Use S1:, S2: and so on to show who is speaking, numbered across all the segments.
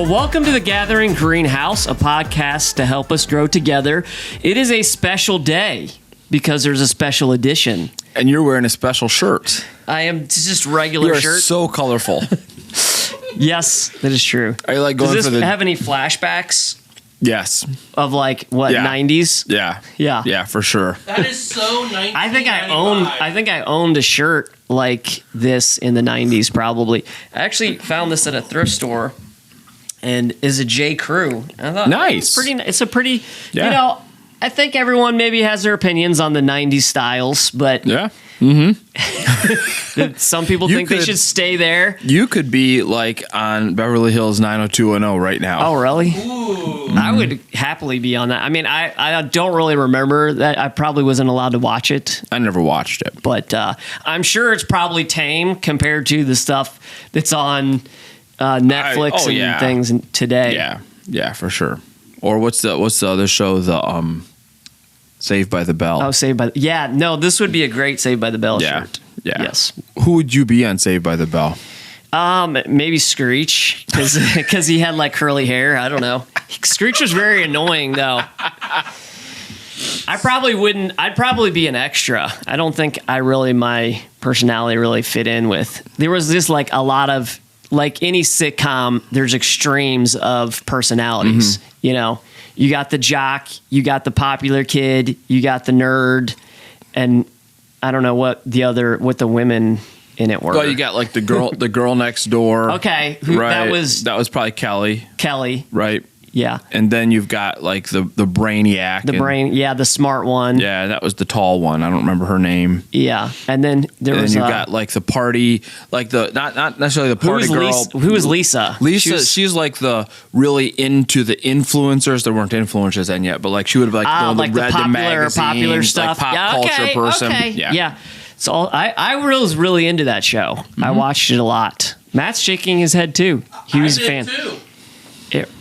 S1: Well, welcome to the Gathering Greenhouse, a podcast to help us grow together. It is a special day because there's a special edition.
S2: And you're wearing a special shirt.
S1: I am just regular
S2: You're
S1: shirt.
S2: so colorful.
S1: Yes, that is true.
S2: Are you like going
S1: Does
S2: for
S1: this
S2: the?
S1: have any flashbacks
S2: Yes.
S1: of like what
S2: Yeah.
S1: 90s?
S2: Yeah.
S1: Yeah.
S2: Yeah, for sure.
S3: That is so 1995.
S1: I think I owned a shirt like this in the 90s probably. I actually found this at a thrift store and is a J. Crew. I thought
S2: Nice.
S1: it's a pretty
S2: Yeah.
S1: you know, I think everyone maybe has their opinions on the 90s styles, but
S2: Yeah.
S1: some people
S2: You
S1: think they
S2: could-
S1: should stay there.
S2: You could be like on Beverly Hills 90210 right now.
S1: Oh, really?
S3: Ooh.
S1: I would happily be on that. I mean, I don't really remember that. I probably wasn't allowed to watch it,
S2: I never watched it.
S1: but I'm sure it's probably tame compared to the stuff that's on Netflix and
S2: yeah.
S1: things today.
S2: Yeah. Yeah, for sure. Or what's the other show? The Saved by the Bell.
S1: Oh, Saved by no, this would be a great Saved by the Bell
S2: Yeah.
S1: shirt.
S2: Yeah.
S1: Yes.
S2: Who would you be on Saved by the Bell?
S1: Maybe Screech because he had like curly hair. I don't know. Screech was very annoying though. I probably wouldn't. I'd probably be an extra. I don't think my personality really fit in with. There was just like a lot of like any sitcom. There's extremes of personalities. You know, you got the jock, you got the popular kid, you got the nerd, and I don't know what the women in it were.
S2: Well, you got like the girl next door.
S1: Okay,
S2: Right.
S1: that was
S2: probably Kelly,
S1: Kelly.
S2: right?
S1: Yeah,
S2: And then you've got like the brainiac.
S1: the smart one.
S2: Yeah, that was the tall one. I don't remember her name.
S1: Yeah, and then there
S2: And
S1: was
S2: then you've got like the party, like the not necessarily the
S1: who
S2: party
S1: was
S2: girl.
S1: Lisa? Who was Lisa?
S2: Lisa, she's like the really into the influencers. There weren't influencers then yet, but like she would have like,
S1: like
S2: read
S1: the
S2: the magazines,
S1: popular stuff.
S2: like pop culture person.
S1: Okay.
S2: Yeah.
S1: So I was really into that show. I watched it a lot. Matt's shaking his head too. He was a
S3: I
S1: fan.
S3: did too.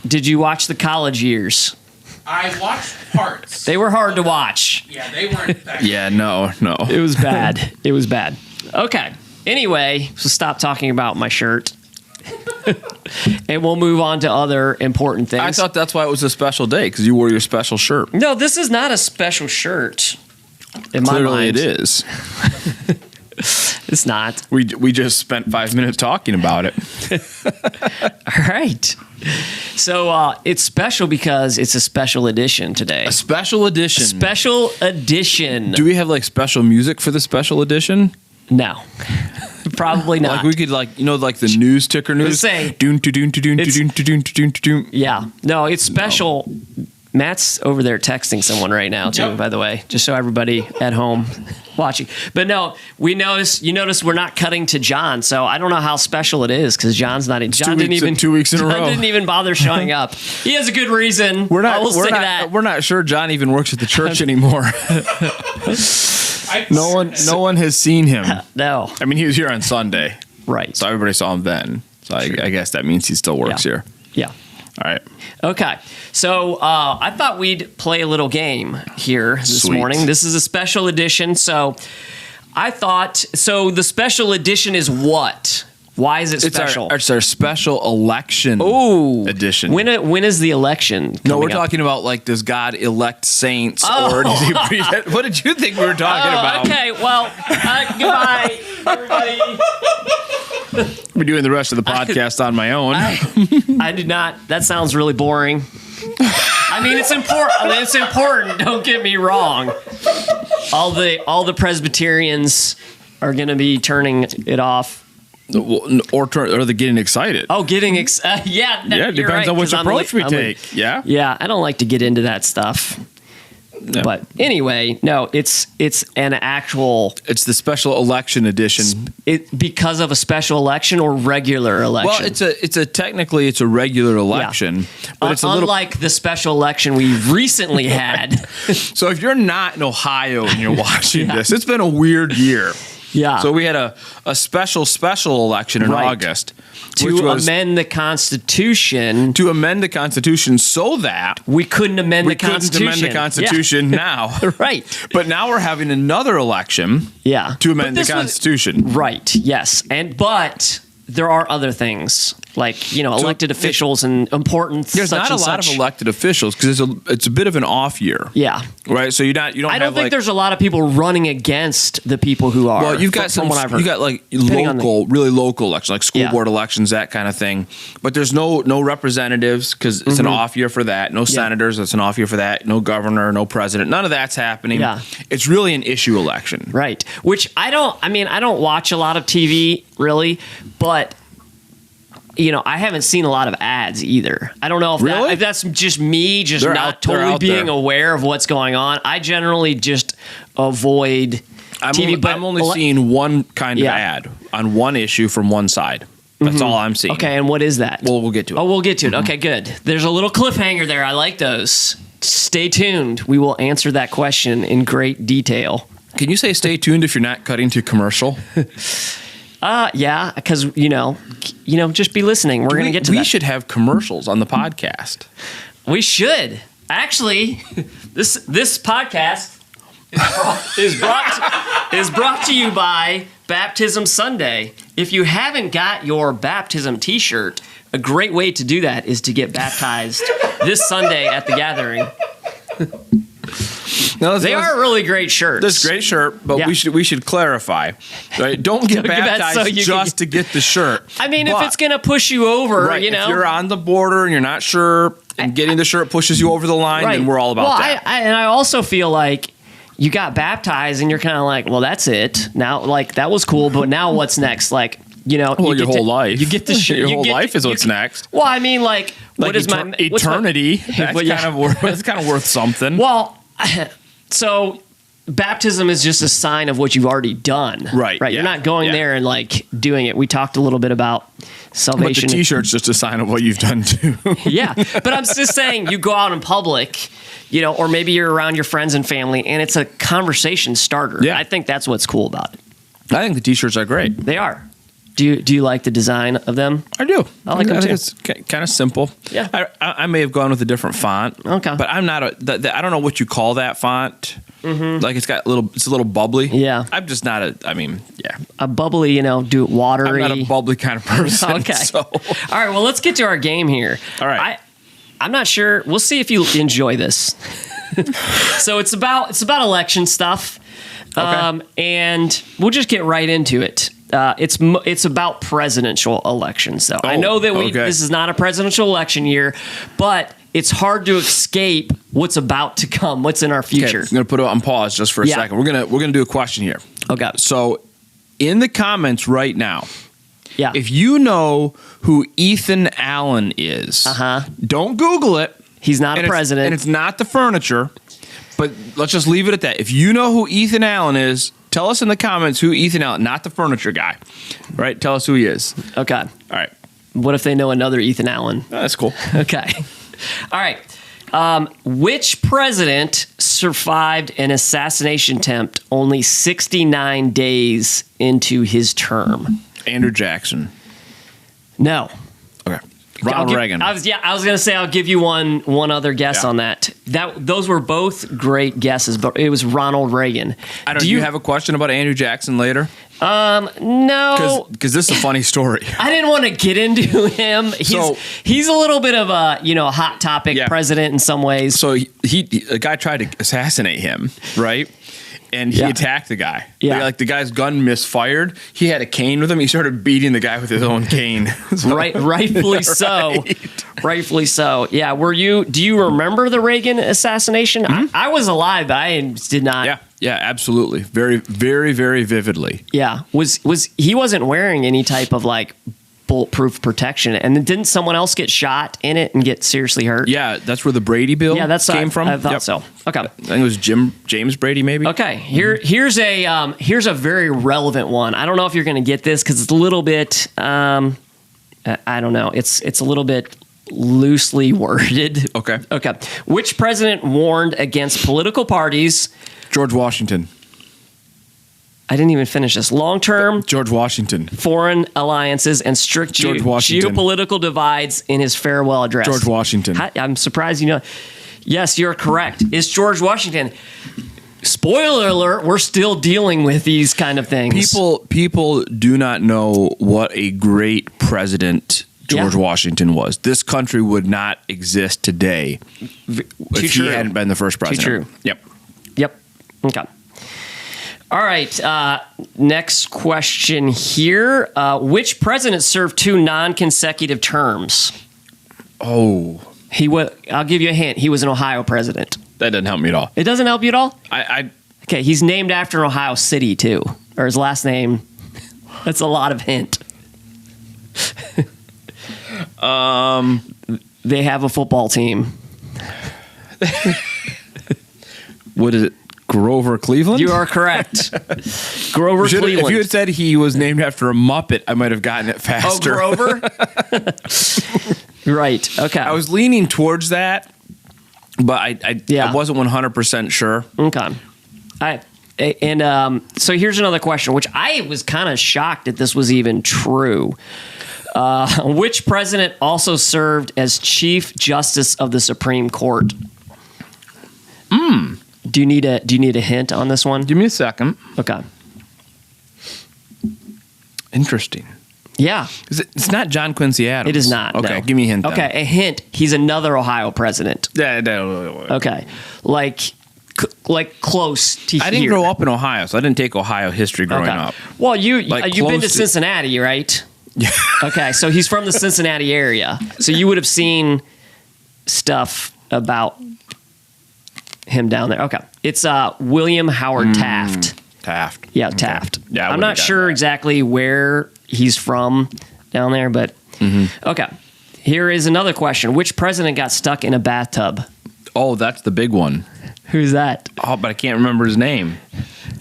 S1: Did you watch the college years?
S3: I watched parts.
S1: They were hard to watch.
S3: Yeah, they weren't that
S2: Yeah, no.
S1: It was bad. It was bad. Okay. Anyway, so stop talking about my shirt. And we'll move on to other important things.
S2: I thought that's why it was a special day because you wore your special shirt.
S1: No, this is not a special shirt. In my
S2: Clearly,
S1: mind.
S2: it is.
S1: It's not.
S2: We just spent 5 minutes talking about it.
S1: All right. So it's special because it's a special edition today.
S2: A special edition.
S1: Special edition.
S2: Do we have like special music for the special edition?
S1: No. Probably not.
S2: Like we could like like the news ticker news.
S1: Let's say-
S2: Doon, to doon, to doon, to doon, to doon, to doon, to doon.
S1: Yeah. No, it's special. Matt's over there texting someone right now too,
S3: Yep.
S1: by the way, just so everybody at home watching. But no, you notice we're not cutting to John, so I don't know how special it is because John's not. John didn't even
S2: 2 weeks in a
S1: John
S2: row.
S1: didn't even bother showing up. He has a good reason.
S2: We're not.
S1: I will
S2: we're
S1: say
S2: not.
S1: that.
S2: We're not sure John even works at the church anymore. No one has seen him.
S1: No,
S2: I mean, he was here on Sunday,
S1: right.
S2: so everybody saw him then. So I guess that means he still works
S1: Yeah.
S2: here.
S1: Yeah.
S2: All right.
S1: Okay, so I thought we'd play a little game here this
S2: Sweet.
S1: morning. This is a special edition, so I thought. So the special edition is what? Why is it special?
S2: It's our special election edition.
S1: When is the election?
S2: No, we're
S1: coming up?
S2: talking about like does God elect saints
S1: Oh.
S2: or does he what did you think we were talking about?
S1: Okay, well, goodbye, everybody.
S2: We're doing the rest of the podcast on my own.
S1: I did not. That sounds really boring. I mean, it's important. It's important. Don't get me wrong. All the Presbyterians are going to be turning it off.
S2: Or they're getting excited.
S1: Oh, getting yeah.
S2: Yeah, it
S1: you're
S2: depends
S1: right,
S2: on which
S1: 'cause
S2: approach we
S1: I'm
S2: take. Yeah.
S1: Yeah, I don't like to get into that stuff.
S2: Yeah.
S1: But anyway, no, it's an actual
S2: It's the special election edition.
S1: because of a special election or regular election.
S2: Well, technically it's a regular election, but it's a little.
S1: unlike the special election we recently had.
S2: So if you're not in Ohio and you're watching this, it's been a weird year.
S1: Yeah.
S2: So we had a special election in
S1: Right.
S2: August which
S1: to
S2: was
S1: amend the Constitution.
S2: to amend the Constitution so that
S1: We couldn't amend
S2: we
S1: the
S2: couldn't
S1: Constitution.
S2: amend the Constitution now.
S1: Yeah. Right.
S2: But now we're having another election
S1: Yeah.
S2: to amend
S1: But
S2: the
S1: this was-
S2: Constitution.
S1: Right. Yes. But there are other things like, elected officials and important.
S2: There's not a lot of elected officials because it's a bit of an off year.
S1: Yeah.
S2: Right. So you don't.
S1: I don't think there's a lot of people running against the people who are.
S2: Well, you've got
S1: from what I've heard.
S2: You got like really local elections, like school board elections, that kind of thing. But there's no representatives because it's an off year for that. No senators. It's an off year for that. No governor. No president. None of that's happening.
S1: Yeah.
S2: It's really an issue election.
S1: Right. Which I don't watch a lot of TV really, but I haven't seen a lot of ads either. I don't know if that's just me not totally being aware of what's going on. I generally just avoid TV.
S2: But I'm only seeing one kind of ad on one issue from one side. That's all I'm seeing.
S1: Okay, and what is that?
S2: Well, we'll get to it.
S1: Oh, we'll get to it. Okay, good. There's a little cliffhanger there. I like those. Stay tuned. We will answer that question in great detail.
S2: Can you say stay tuned if you're not cutting to commercial?
S1: Yeah, because just be listening. We're going to get to that.
S2: We should have commercials on the podcast.
S1: We should. Actually, this podcast is brought to you by Baptism Sunday. If you haven't got your baptism T-shirt, a great way to do that is to get baptized this Sunday at the gathering.
S2: No,
S1: they are really great shirts.
S2: This great shirt, but we should clarify. Right? Don't get baptized just to get the shirt.
S1: I mean, if it's going to push you over,
S2: if you're on the border and you're not sure, and getting the shirt pushes you over the line, then we're all about that.
S1: I also feel like you got baptized and you're kind of like, well, that's it. Now, like, that was cool, but now what's next? Like,
S2: your whole life.
S1: You get the shirt.
S2: Your whole life is what's next.
S1: Well, I mean, like what is my
S2: eternity? That's kind of worth something.
S1: Well, so baptism is just a sign of what you've already done.
S2: Right.
S1: Right.
S2: Yeah,
S1: you're not going there and like doing it. We talked a little bit about salvation.
S2: But the T-shirt's just a sign of what you've done too.
S1: Yeah. But I'm just saying you go out in public, or maybe you're around your friends and family and it's a conversation starter.
S2: Yeah.
S1: I think that's what's cool about it.
S2: I think the T-shirts are great.
S1: They are. Do you like the design of them?
S2: I do.
S1: I like them too.
S2: It's kind of simple.
S1: Yeah.
S2: I may have gone with a different font.
S1: Okay.
S2: But I'm not I don't know what you call that font. Mm-hmm. Like it's a little bubbly.
S1: Yeah.
S2: I'm just not
S1: a bubbly, do it watery.
S2: I'm not a bubbly kind of person.
S1: Okay.
S2: So.
S1: All right. Well, let's get to our game here.
S2: All right.
S1: I'm not sure. We'll see if you enjoy this. So it's about election stuff.
S2: Okay.
S1: And we'll just get right into it. It's about presidential elections, though. I know that this is not a presidential election year, but it's hard to escape what's about to come, what's in our future.
S2: Okay, I'm going to put it on pause just for a second. We're gonna do a question here.
S1: Okay.
S2: So, in the comments right now,
S1: yeah,
S2: if you know who Ethan Allen is, don't Google it.
S1: He's not a president,
S2: and it's not the furniture. But let's just leave it at that. If you know who Ethan Allen is, tell us in the comments who Ethan Allen, not the furniture guy, right? Tell us who he is.
S1: Okay.
S2: All right.
S1: What if they know another Ethan Allen?
S2: Oh, that's cool.
S1: Okay. All right. Which president survived an assassination attempt only 69 days into his term?
S2: Andrew Jackson.
S1: No.
S2: Okay. Ronald Reagan.
S1: I was going to say I'll give you one other guess on that. Those were both great guesses, but it was Ronald Reagan.
S2: Do you have a question about Andrew Jackson later?
S1: No.
S2: Because this is a funny story.
S1: I didn't want to get into him. He's a little bit of a hot topic president in some ways.
S2: So a guy tried to assassinate him, right? And he attacked the guy.
S1: Yeah.
S2: The guy's gun misfired. He had a cane with him. He started beating the guy with his own cane.
S1: Rightfully so. Rightfully so. Yeah. Do you remember the Reagan assassination? Mm-hmm. I was alive, but I did not.
S2: Yeah, absolutely. Very, very, very vividly.
S1: Yeah. He wasn't wearing any type of bulletproof protection, and then didn't someone else get shot in it and get seriously hurt?
S2: Yeah, that's where the Brady bill came from.
S1: I thought so. Okay, I
S2: think it was James Brady, maybe.
S1: Okay, here's a very relevant one. I don't know if you're going to get this because it's a little bit. I don't know. It's a little bit loosely worded.
S2: Okay.
S1: Which president warned against political parties?
S2: George Washington.
S1: I didn't even finish this. Long-term
S2: George Washington.
S1: Foreign alliances and strict geopolitical divides in his farewell address.
S2: George Washington.
S1: I'm surprised you know. Yes, you're correct. It's George Washington. spoiler alert, we're still dealing with these kind of things.
S2: People do not know what a great president George Washington was. This country would not exist today if he hadn't been the first president.
S1: Too true. Yep. Okay. All right. Next question here. Which president served 2 non-consecutive terms?
S2: Oh.
S1: I'll give you a hint. He was an Ohio president.
S2: That doesn't help me at all.
S1: It doesn't help you at all?
S2: Okay,
S1: he's named after an Ohio city, too. Or his last name. That's a lot of hint. They have a football team.
S2: What is it? Grover Cleveland?
S1: You are correct. Grover Cleveland.
S2: If you had said he was named after a Muppet, I might have gotten it faster.
S1: Oh, Grover? Right. Okay.
S2: I was leaning towards that, but I wasn't 100% sure.
S1: Okay. So here's another question, which I was kind of shocked that this was even true. Which president also served as Chief Justice of the Supreme Court? Do you need a hint on this one?
S2: Give me a second.
S1: Okay.
S2: Interesting.
S1: Yeah.
S2: It's not John Quincy Adams.
S1: It is not.
S2: Okay,
S1: no.
S2: give me a hint.
S1: Okay, a hint. He's another Ohio president.
S2: Yeah.
S1: Okay, like close to here.
S2: I didn't grow up in Ohio, so I didn't take Ohio history growing up.
S1: Well, you've been to
S2: to
S1: Cincinnati, right?
S2: Yeah.
S1: Okay, so he's from the Cincinnati area, so you would have seen stuff about him down there. Okay, it's William Howard Taft.
S2: Taft.
S1: Yeah,
S2: Okay.
S1: Taft.
S2: Yeah,
S1: I'm not sure exactly where he's from down there, but okay. Here is another question: which president got stuck in a bathtub?
S2: Oh, that's the big one.
S1: Who's that?
S2: Oh, but I can't remember his name.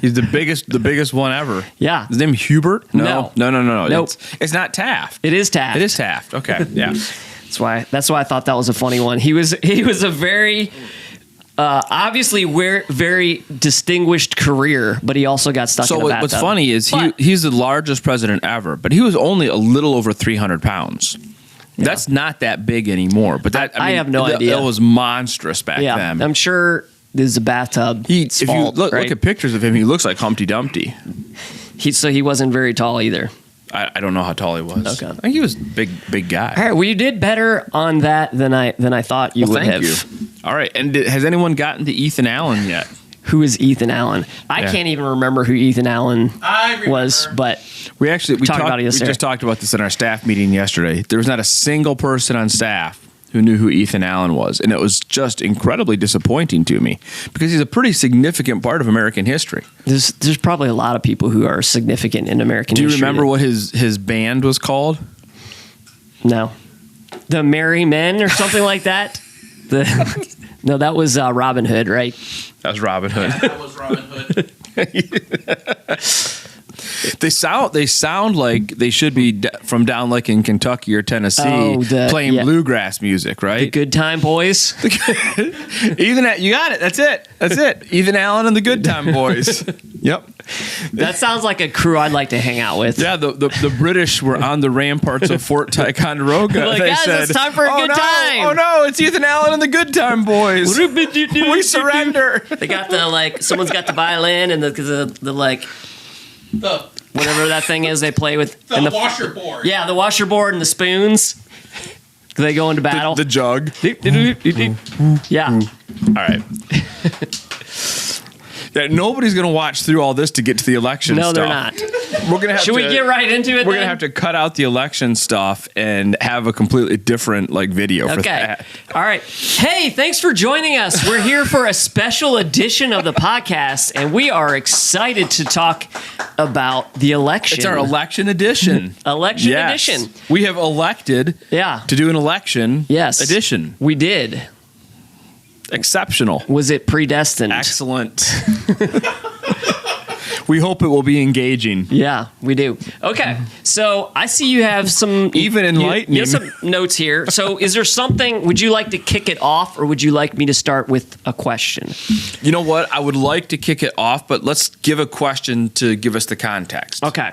S2: He's the biggest one ever.
S1: Yeah.
S2: His name Hubert?
S1: No.
S2: Nope. It's not Taft.
S1: It is Taft.
S2: It is Taft. Okay. Yeah.
S1: That's why I thought that was a funny one. He was a very obviously very distinguished career, but he also got stuck in a bathtub.
S2: What's funny is he's the largest president ever, but he was only a little over 300 pounds. Yeah. That's not that big anymore, but I have no idea. That was monstrous back then.
S1: I'm sure this is a bathtub.
S2: If you look at pictures of him, he looks like Humpty Dumpty.
S1: So he wasn't very tall either.
S2: I don't know how tall he was.
S1: Okay.
S2: I think he was big guy.
S1: All right, well, you did better on that than I thought you would have.
S2: Thank you. All right, and has anyone gotten to Ethan Allen yet?
S1: Who is Ethan Allen? I can't even remember who Ethan Allen was, but
S2: we just talked about this in our staff meeting yesterday. There was not a single person on staff who knew who Ethan Allen was, and it was just incredibly disappointing to me because he's a pretty significant part of American history.
S1: There's probably a lot of people who are significant in American history.
S2: Do you remember what his band was called?
S1: No. The Merry Men or something like that? No, that was Robin Hood, right?
S2: That was Robin Hood.
S3: Yeah, that was Robin Hood.
S2: They sound like they should be from down like in Kentucky or Tennessee playing bluegrass music, right?
S1: The Good Time Boys.
S2: Ethan, you got it. That's it. Ethan Allen and the Good Time Boys. Yep.
S1: That sounds like a crew I'd like to hang out with.
S2: Yeah, the British were on the ramparts of Fort Ticonderoga.
S1: Like,
S2: they
S1: guys,
S2: said,
S1: it's time for a good time.
S2: Oh no, it's Ethan Allen and the Good Time Boys. We surrender.
S1: They got someone's got the violin and the whatever that thing is they play with.
S3: The washerboard.
S1: Yeah, the washerboard and the spoons. They go into battle.
S2: The jug.
S1: Yeah.
S2: All right. Yeah, nobody's going to watch through all this to get to the election stuff.
S1: No, they're not.
S2: We're gonna have
S1: Should we get right into it?
S2: We're going to have to cut out the election stuff and have a completely different video for that.
S1: All right. Hey, thanks for joining us. We're here for a special edition of the podcast, and we are excited to talk about the election.
S2: It's our election edition.
S1: Edition.
S2: We have elected to do an election edition.
S1: We did.
S2: Exceptional.
S1: Was it predestined?
S2: Excellent. We hope it will be engaging.
S1: Yeah, we do. Okay, so I see you have some
S2: even enlightening.
S1: You have some notes here. So, is there something? Would you like to kick it off, or would you like me to start with a question?
S2: You know what? I would like to kick it off, but let's give a question to give us the context.
S1: Okay.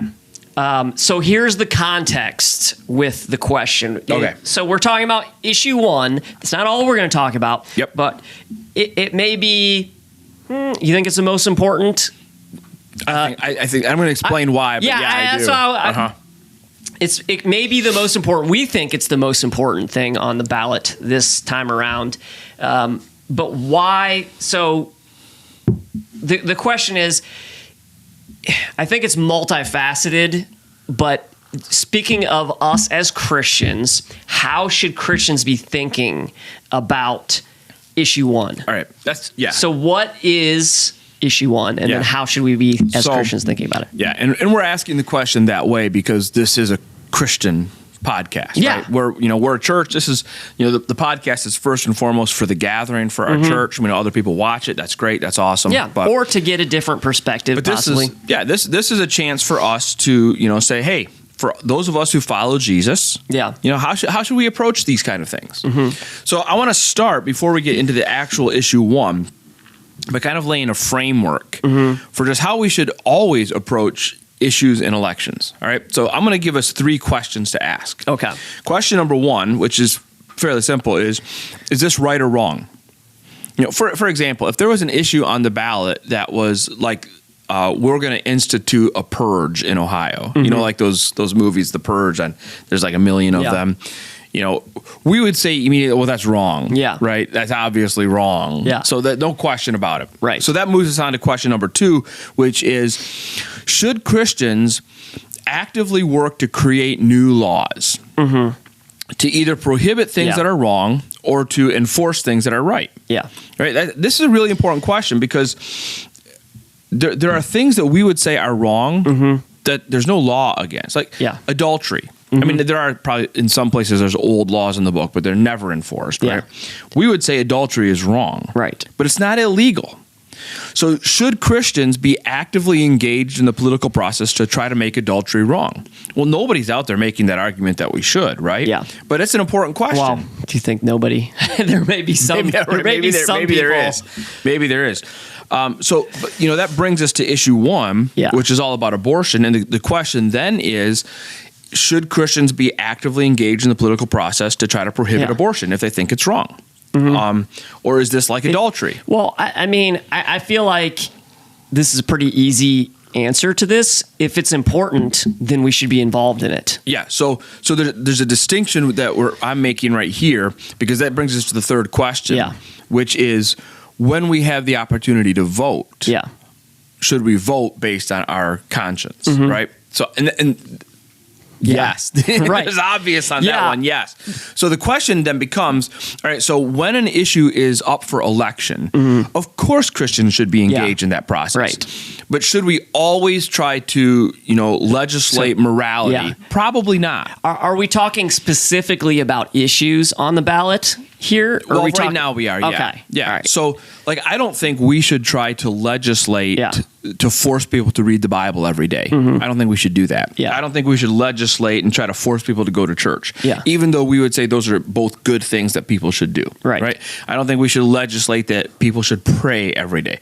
S1: So here's the context with the question.
S2: Okay.
S1: So we're talking about issue 1. It's not all we're going to talk about.
S2: Yep.
S1: But it may be You think it's the most important?
S2: I think I'm going to explain why. But I do.
S1: So it may be the most important. We think it's the most important thing on the ballot this time around. But why? So the question is, I think it's multifaceted, but speaking of us as Christians, how should Christians be thinking about issue one?
S2: All right.
S1: So what is issue one, and then how should we be as Christians thinking about it?
S2: Yeah, and we're asking the question that way because this is a Christian podcast, right? We're a church. This is, the podcast is first and foremost for the gathering for our church. Other people watch it. That's great. That's awesome.
S1: Yeah, or to get a different perspective,
S2: but
S1: possibly.
S2: This is a chance for us to, say, hey, for those of us who follow Jesus, how should we approach these kind of things? So I want to start before we get into the actual issue one, by kind of laying a framework for just how we should always approach issues in elections. All right. So I'm going to give us 3 questions to ask.
S1: Okay.
S2: Question number 1, which is fairly simple, is this right or wrong? For example, if there was an issue on the ballot that was like, we're going to institute a purge in Ohio, like those movies, The Purge, and there's like a million of them. We would say immediately, well, that's wrong.
S1: Yeah.
S2: Right? That's obviously wrong.
S1: Yeah.
S2: So that no question about it.
S1: Right.
S2: So that moves us on to question number 2, which is, should Christians actively work to create new laws to either prohibit things that are wrong or to enforce things that are right?
S1: Yeah.
S2: Right. This is a really important question because there are things that we would say are wrong that there's no law against, like adultery. I mean, there are probably in some places there's old laws in the book, but they're never enforced, right? We would say adultery is wrong,
S1: right?
S2: But it's not illegal. So should Christians be actively engaged in the political process to try to make adultery wrong? Well, nobody's out there making that argument that we should, right?
S1: Yeah.
S2: But it's an important question.
S1: Well, do you think nobody? There may be some. Maybe
S2: there is. Maybe there is. So, that brings us to issue 1, which is all about abortion. And the question then is, should Christians be actively engaged in the political process to try to prohibit abortion if they think it's wrong? Or is this like adultery?
S1: Well, I feel like this is a pretty easy answer to this. If it's important, then we should be involved in it.
S2: Yeah. So there's a distinction that I'm making right here, because that brings us to the third question, which is, when we have the opportunity to vote, should we vote based on our conscience, right? So, and yes,
S1: right.
S2: It's obvious on that one. Yes. So the question then becomes, all right, so when an issue is up for election, of course Christians should be engaged in that process.
S1: Right.
S2: But should we always try to, legislate morality? Probably not.
S1: Are we talking specifically about issues on the ballot here? Or
S2: Right now we are,
S1: Okay.
S2: Yeah.
S1: All right.
S2: So, I don't think we should try to legislate to force people to read the Bible every day. I don't think we should do that.
S1: Yeah.
S2: I don't think we should legislate and try to force people to go to church.
S1: Yeah.
S2: Even though we would say those are both good things that people should do.
S1: Right.
S2: I don't think we should legislate that people should pray every day.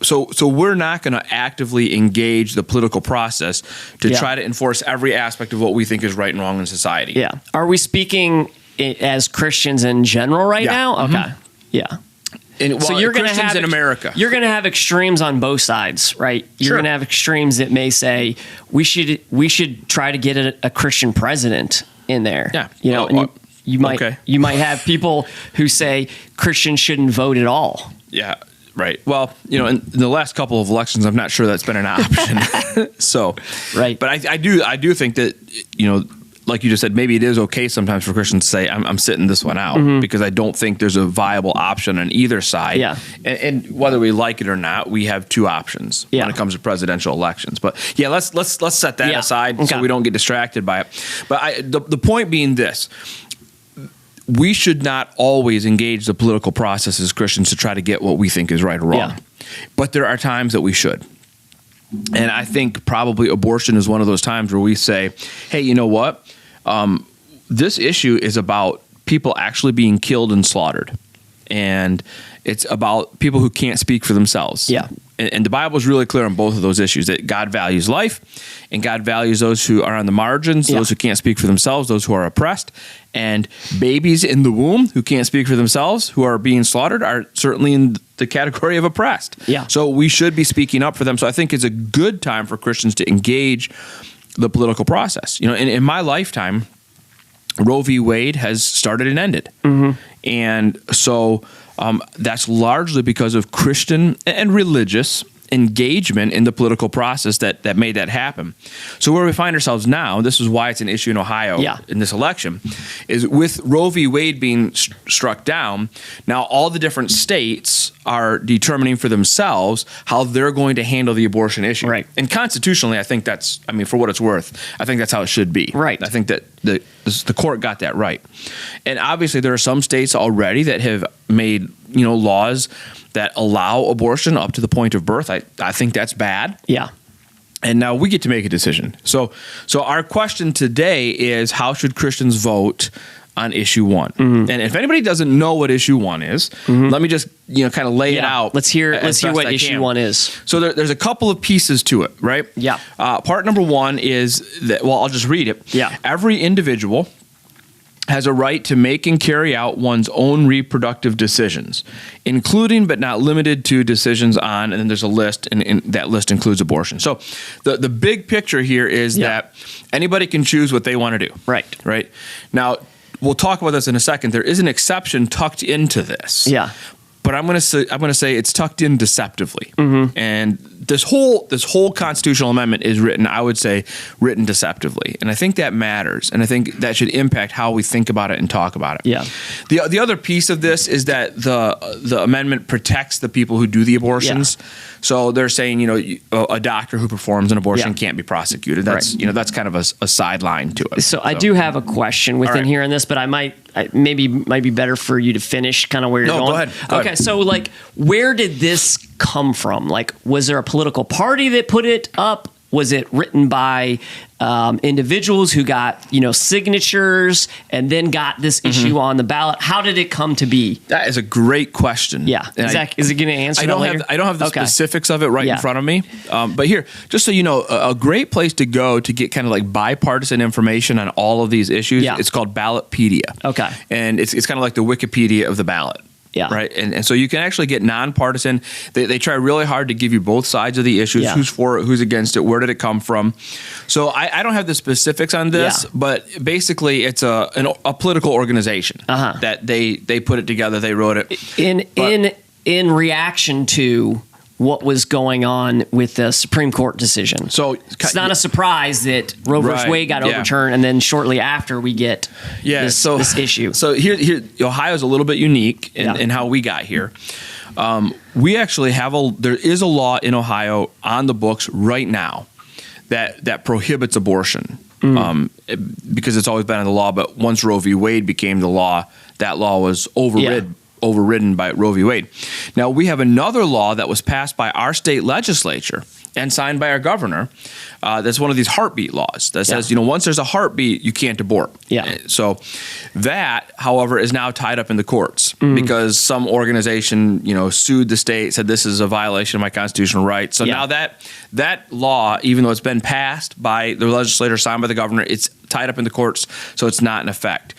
S2: So we're not going to actively engage the political process to try to enforce every aspect of what we think is right and wrong in society.
S1: Yeah. Are we speaking as Christians in general right now? Okay. Yeah.
S2: So you're going to have in America.
S1: You're going to have extremes on both sides, right? You're going to have extremes that may say we should try to get a Christian president in there.
S2: Yeah.
S1: And you might have people who say Christians shouldn't vote at all.
S2: Yeah. Right. Well, in the last couple of elections, I'm not sure that's been an option. So,
S1: right.
S2: But I do think that, like you just said, maybe it is okay sometimes for Christians to say, I'm sitting this one out because I don't think there's a viable option on either side.
S1: Yeah.
S2: And whether we like it or not, we have 2 options when it comes to presidential elections. But let's set that aside so we don't get distracted by it. But the point being this. We should not always engage the political process as Christians to try to get what we think is right or wrong. But there are times that we should. And I think probably abortion is one of those times where we say, hey, you know what? This issue is about people actually being killed and slaughtered. And it's about people who can't speak for themselves.
S1: Yeah.
S2: And the Bible is really clear on both of those issues, that God values life and God values those who are on the margins, those who can't speak for themselves, those who are oppressed. And babies in the womb who can't speak for themselves, who are being slaughtered, are certainly in the category of oppressed.
S1: Yeah.
S2: So we should be speaking up for them. So I think it's a good time for Christians to engage the political process. In my lifetime, Roe v. Wade has started and ended. And so that's largely because of Christian and religious engagement in the political process that made that happen. So where we find ourselves now, this is why it's an issue in Ohio in this election, is with Roe v. Wade being struck down, now all the different states are determining for themselves how they're going to handle the abortion issue.
S1: Right.
S2: And constitutionally, I think that's, for what it's worth, I think that's how it should be.
S1: Right.
S2: I think that the court got that right. And obviously there are some states already that have made, laws that allow abortion up to the point of birth. I think that's bad.
S1: Yeah.
S2: And now we get to make a decision. So our question today is, how should Christians vote on issue 1? And if anybody doesn't know what issue 1 is, let me just kind of lay it out.
S1: Let's hear what issue 1 is.
S2: So there's a couple of pieces to it, right?
S1: Yeah.
S2: Part number 1 is that, well, I'll just read it.
S1: Yeah.
S2: Every individual has a right to make and carry out one's own reproductive decisions, including but not limited to decisions on, and then there's a list, and that list includes abortion. So the big picture here is that anybody can choose what they want to do. Right. Now, we'll talk about this in a second. There is an exception tucked into this.
S1: Yeah.
S2: But I'm going to say it's tucked in deceptively. And this whole constitutional amendment is written deceptively. And I think that matters. And I think that should impact how we think about it and talk about it.
S1: Yeah.
S2: The other piece of this is that the amendment protects the people who do the abortions. Yeah. So they're saying, a doctor who performs an abortion can't be prosecuted. That's, that's kind of a sideline to it.
S1: So I do have a question within here on this, but maybe might be better for you to finish kind of where you're going.
S2: Go ahead.
S1: Okay. So where did this come from? Was there a political party that put it up? Was it written by individuals who got signatures and then got this issue on the ballot? How did it come to be?
S2: That is a great question.
S1: Yeah, is it going to answer?
S2: I don't have the specifics of it in front of me. But here, just so you know, a great place to go to get kind of bipartisan information on all of these issues. Yeah. It's called Ballotpedia.
S1: Okay,
S2: and it's kind of like the Wikipedia of the ballot.
S1: Yeah.
S2: Right. And so you can actually get nonpartisan. They try really hard to give you both sides of the issues, who's for it, who's against it, where did it come from. So I don't have the specifics on this, but basically it's a political organization that they put it together. They wrote it.
S1: In reaction to what was going on with the Supreme Court decision. So it's not a surprise that Roe v. Wade got overturned, and then shortly after we get this issue.
S2: So here Ohio's a little bit unique in how we got here. We actually there is a law in Ohio on the books right now that prohibits abortion. Because it's always been in the law, but once Roe v. Wade became the law, that law was overridden by Roe v. Wade. Now, we have another law that was passed by our state legislature and signed by our governor. That's one of these heartbeat laws that says, once there's a heartbeat, you can't abort.
S1: Yeah.
S2: So that, however, is now tied up in the courts because some organization, sued the state, said this is a violation of my constitutional rights. So now that law, even though it's been passed by the legislature, signed by the governor, it's tied up in the courts, so it's not in effect.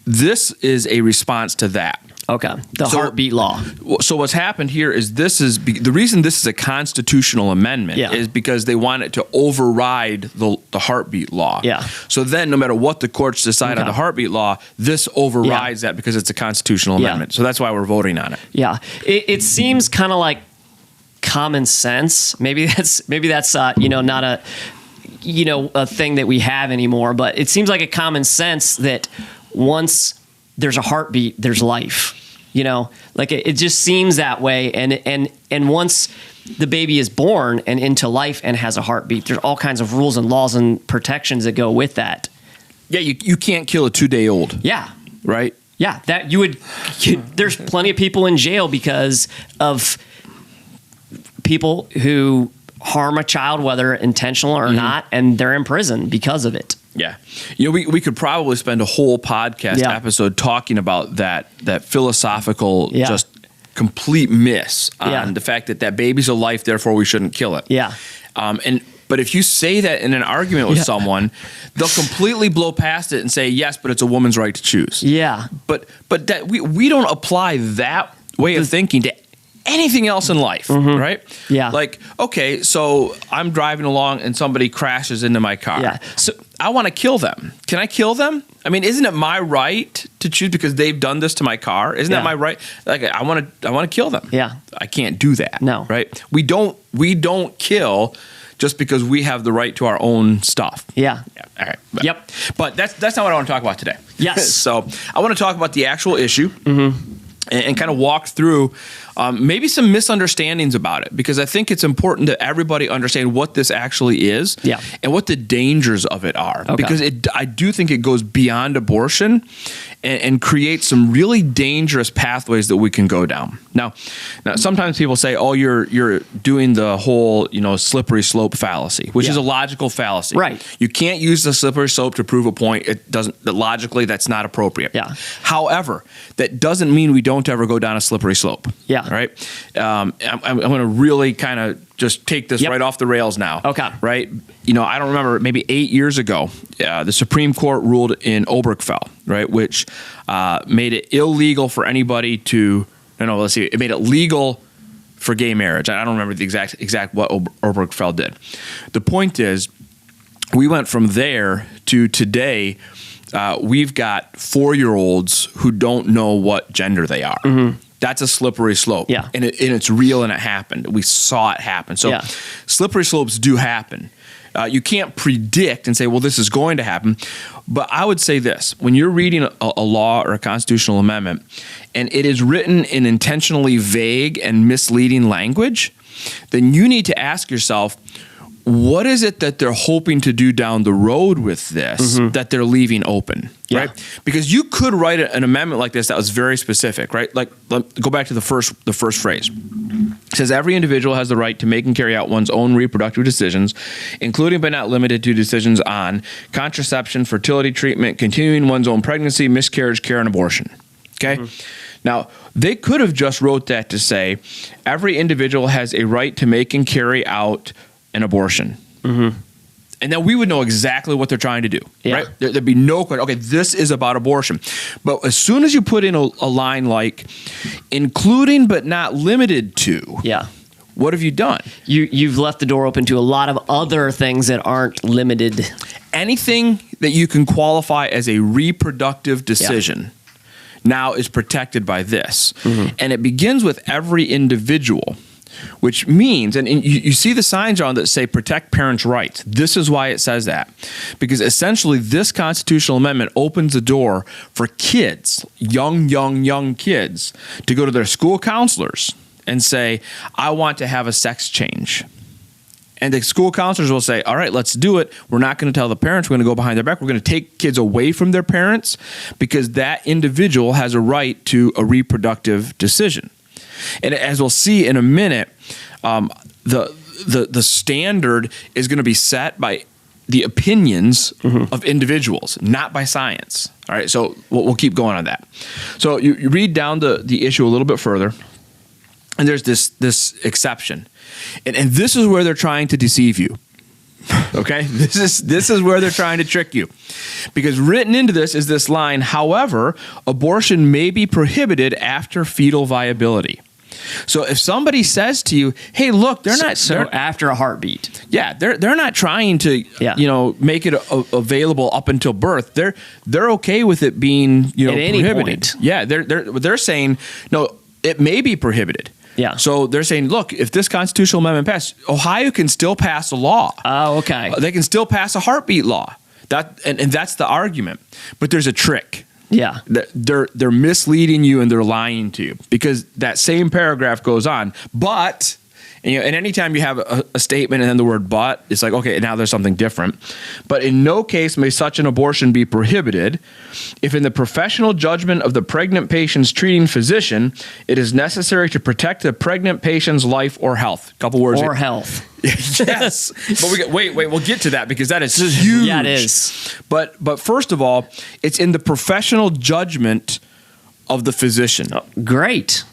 S2: This is a response to that.
S1: Okay. The heartbeat law.
S2: So what's happened here is the reason this is a constitutional amendment is because they want it to override the heartbeat law.
S1: Yeah.
S2: So then no matter what the courts decide on the heartbeat law, this overrides that because it's a constitutional amendment. So that's why we're voting on it.
S1: Yeah. It seems kind of like common sense. Maybe that's not a thing that we have anymore, but it seems like a common sense that once there's a heartbeat, there's life. It just seems that way. And once the baby is born and into life and has a heartbeat, there's all kinds of rules and laws and protections that go with that.
S2: Yeah, you can't kill a 2-day-old.
S1: Yeah.
S2: Right?
S1: Yeah, that there's plenty of people in jail because of people who harm a child, whether intentional or not, and they're in prison because of it.
S2: Yeah. We could probably spend a whole podcast episode talking about that philosophical just complete miss on
S1: Yeah.
S2: the fact that baby's a life, therefore we shouldn't kill it.
S1: Yeah.
S2: But if you say that in an argument with
S1: Yeah.
S2: someone, they'll completely blow past it and say, yes, but it's a woman's right to choose.
S1: Yeah.
S2: But that we don't apply that way of thinking to anything else in life, right?
S1: Yeah.
S2: Like, okay, so I'm driving along and somebody crashes into my car.
S1: Yeah.
S2: So I want to kill them. Can I kill them? I mean, isn't it my right to choose because they've done this to my car? Isn't that
S1: Yeah.
S2: my right? Like, I want to kill them.
S1: Yeah.
S2: I can't do that.
S1: No.
S2: Right? We don't kill just because we have the right to our own stuff.
S1: Yeah.
S2: Yeah. All right.
S1: Yep.
S2: But that's not what I want to talk about today.
S1: Yes.
S2: So I want to talk about the actual issue and kind of walk through maybe some misunderstandings about it, because I think it's important that everybody understand what this actually is and what the dangers of it are.
S1: Okay.
S2: Because I do think it goes beyond abortion and creates some really dangerous pathways that we can go down. Now sometimes people say, oh, you're doing the whole, slippery slope fallacy, which is a logical fallacy.
S1: Right.
S2: You can't use the slippery slope to prove a point. It doesn't, logically, that's not appropriate.
S1: Yeah.
S2: However, that doesn't mean we don't ever go down a slippery slope.
S1: Yeah.
S2: Right. I'm going to really kind of just take this right off the rails now.
S1: Okay.
S2: Right. I don't remember, maybe 8 years ago, the Supreme Court ruled in Obergefell, right, which made it illegal for anybody to. Let's see. It made it legal for gay marriage. I don't remember the exact what Obergefell did. The point is, we went from there to today. We've got 4-year-olds who don't know what gender they are. Mm-hmm. That's a slippery slope.
S1: Yeah.
S2: And it's real, and it happened. We saw it happen. So slippery slopes do happen. You can't predict and say, well, this is going to happen. But I would say this. When you're reading a law or a constitutional amendment, and it is written in intentionally vague and misleading language, then you need to ask yourself, what is it that they're hoping to do down the road with this that they're leaving open, right? Because you could write an amendment like this that was very specific, right? Like, go back to the first phrase. It says every individual has the right to make and carry out one's own reproductive decisions, including but not limited to decisions on contraception, fertility treatment, continuing one's own pregnancy, miscarriage, care, and abortion. Okay? Now, they could have just wrote that to say every individual has a right to make and carry out an abortion. And then we would know exactly what they're trying to do, right? There'd be no question. Okay, this is about abortion. But as soon as you put in a line like including but not limited to, what have you done?
S1: You've left the door open to a lot of other things that aren't limited.
S2: Anything that you can qualify as a reproductive decision now is protected by this. And it begins with every individual. Which means, and you see the signs on that say protect parents' rights. This is why it says that. Because essentially this constitutional amendment opens the door for kids, young kids, to go to their school counselors and say, I want to have a sex change. And the school counselors will say, all right, let's do it. We're not going to tell the parents. We're going to go behind their back. We're going to take kids away from their parents because that individual has a right to a reproductive decision. And as we'll see in a minute, the standard is going to be set by the opinions of individuals, not by science. All right, so we'll keep going on that. So you read down the issue a little bit further, and there's this exception, and this is where they're trying to deceive you. Okay, this is where they're trying to trick you, because written into this is this line: however, abortion may be prohibited after fetal viability. So if somebody says to you, "Hey, look, they're
S1: after a heartbeat."
S2: Yeah, they're not trying to make it available up until birth. They're okay with it being
S1: at any
S2: prohibited.
S1: Point.
S2: Yeah, they're saying no, it may be prohibited.
S1: Yeah.
S2: So they're saying, look, if this constitutional amendment passed, Ohio can still pass a law.
S1: Oh, okay.
S2: They can still pass a heartbeat law. And that's the argument. But there's a trick.
S1: Yeah.
S2: They're misleading you and they're lying to you, because that same paragraph goes on. But, and anytime you have a statement and then the word but, it's like, okay, now there's something different. But in no case may such an abortion be prohibited if in the professional judgment of the pregnant patient's treating physician, it is necessary to protect the pregnant patient's life or health. A couple words.
S1: Or health.
S2: Yes. But wait, we'll get to that, because that is huge.
S1: Yeah, it is.
S2: But first of all, it's in the professional judgment of the physician.
S1: Oh, great.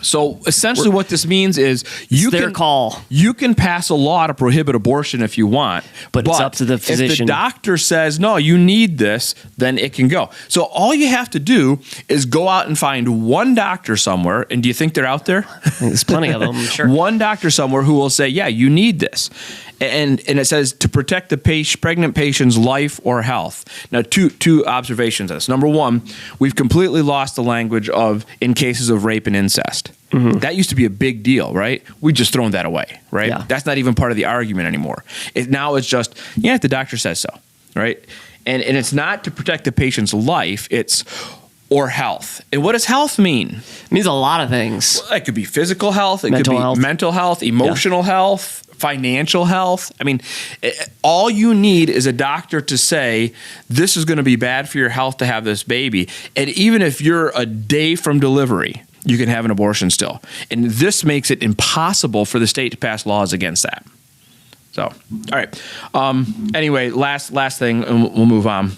S2: So essentially what this means is
S1: their call.
S2: You can pass a law to prohibit abortion if you want.
S1: But it's up to the physician.
S2: If the doctor says, no, you need this, then it can go. So all you have to do is go out and find one doctor somewhere. And do you think they're out there?
S1: There's plenty of them, I'm sure.
S2: One doctor somewhere who will say, yeah, you need this. And it says to protect the pregnant patient's life or health. Now, two observations on this. Number one, we've completely lost the language of in cases of rape and incest. Mm-hmm. That used to be a big deal, right? We just thrown that away, right?
S1: Yeah.
S2: That's not even part of the argument anymore. Now it's just, yeah, if the doctor says so, right? And it's not to protect the patient's life, it's or health. And what does health mean?
S1: It means a lot of things.
S2: Well, it could be physical health. It could be mental health, emotional health, financial health. I mean, all you need is a doctor to say, this is going to be bad for your health to have this baby. And even if you're a day from delivery, you can have an abortion still. And this makes it impossible for the state to pass laws against that. So, all right. Anyway, last thing, and we'll move on.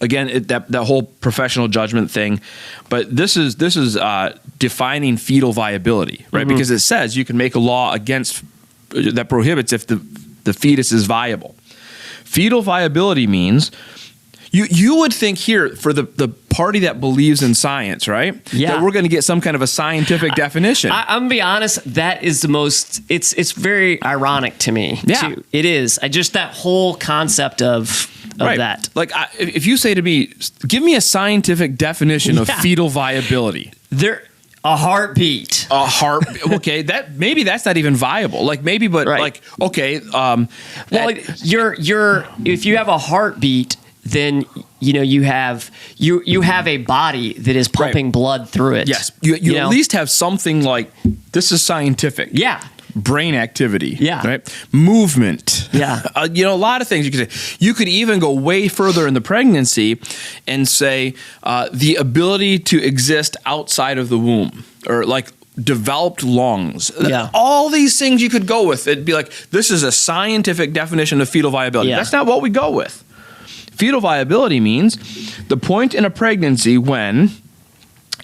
S2: Again, that whole professional judgment thing, but this is defining fetal viability, right? Mm-hmm. Because it says you can make a law against that prohibits if the fetus is viable. Fetal viability means you would think here for the party that believes in science, right?
S1: Yeah.
S2: That we're going to get some kind of a scientific definition.
S1: I'm gonna be honest. That is the most. It's very ironic to me.
S2: Yeah,
S1: too. It is. That whole concept of
S2: right.
S1: that.
S2: Like if you say to me, give me a scientific definition of fetal viability.
S1: A heartbeat.
S2: A heart. Okay, maybe that's not even viable. Like maybe, but
S1: right.
S2: Like okay.
S1: Well, if you have a heartbeat, then you have a body that is pumping blood through it.
S2: Yes, you at least have something like this is scientific.
S1: Yeah.
S2: Brain activity.
S1: Yeah.
S2: Right. Movement.
S1: Yeah.
S2: A lot of things you could say. You could even go way further in the pregnancy and say the ability to exist outside of the womb, or like developed lungs.
S1: Yeah.
S2: All these things you could go with. It'd be like, this is a scientific definition of fetal viability.
S1: Yeah.
S2: That's not what we go with. Fetal viability means the point in a pregnancy when,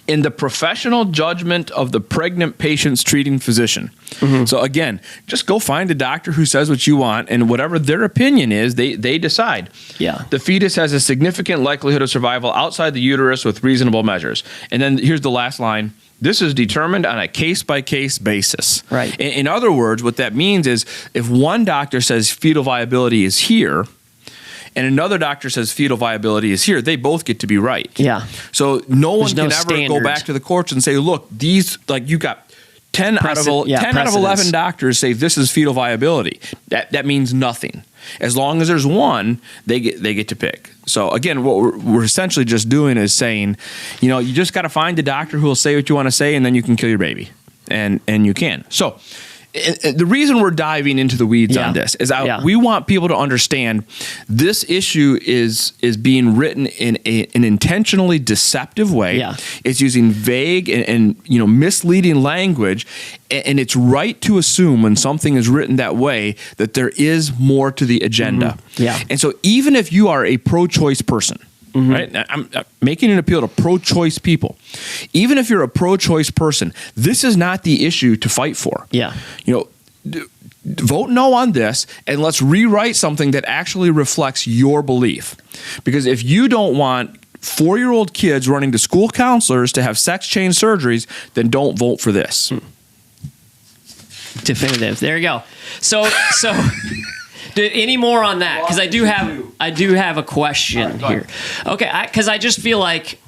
S2: in the professional judgment of the pregnant patient's treating physician. Mm-hmm. So again, just go find a doctor who says what you want, and whatever their opinion is, they decide.
S1: Yeah.
S2: The fetus has a significant likelihood of survival outside the uterus with reasonable measures. And then here's the last line. This is determined on a case-by-case basis.
S1: Right.
S2: In other words, what that means is if one doctor says fetal viability is here, and another doctor says fetal viability is here, they both get to be right.
S1: Yeah.
S2: So no one can ever
S1: standard.
S2: go back to the courts and say, look, these, like you got 10 out of 11 doctors say this is fetal viability. That means nothing. As long as there's one, they get to pick. So again, what we're essentially just doing is saying, you just got to find a doctor who will say what you want to say, and then you can kill your baby. And you can. So the reason we're diving into the weeds on this is we want people to understand this issue is being written in an intentionally deceptive way.
S1: Yeah.
S2: It's using vague and misleading language, and it's right to assume when something is written that way that there is more to the agenda.
S1: Mm-hmm. Yeah.
S2: And so even if you are a pro-choice person, mm-hmm. right? I'm making an appeal to pro-choice people. Even if you're a pro-choice person, this is not the issue to fight for.
S1: Yeah.
S2: Vote no on this, and let's rewrite something that actually reflects your belief. Because if you don't want 4-year-old kids running to school counselors to have sex change surgeries, then don't vote for this.
S1: Definitive. There you go. So. Any more on that? Because I do have a question here. Okay, because I just feel like,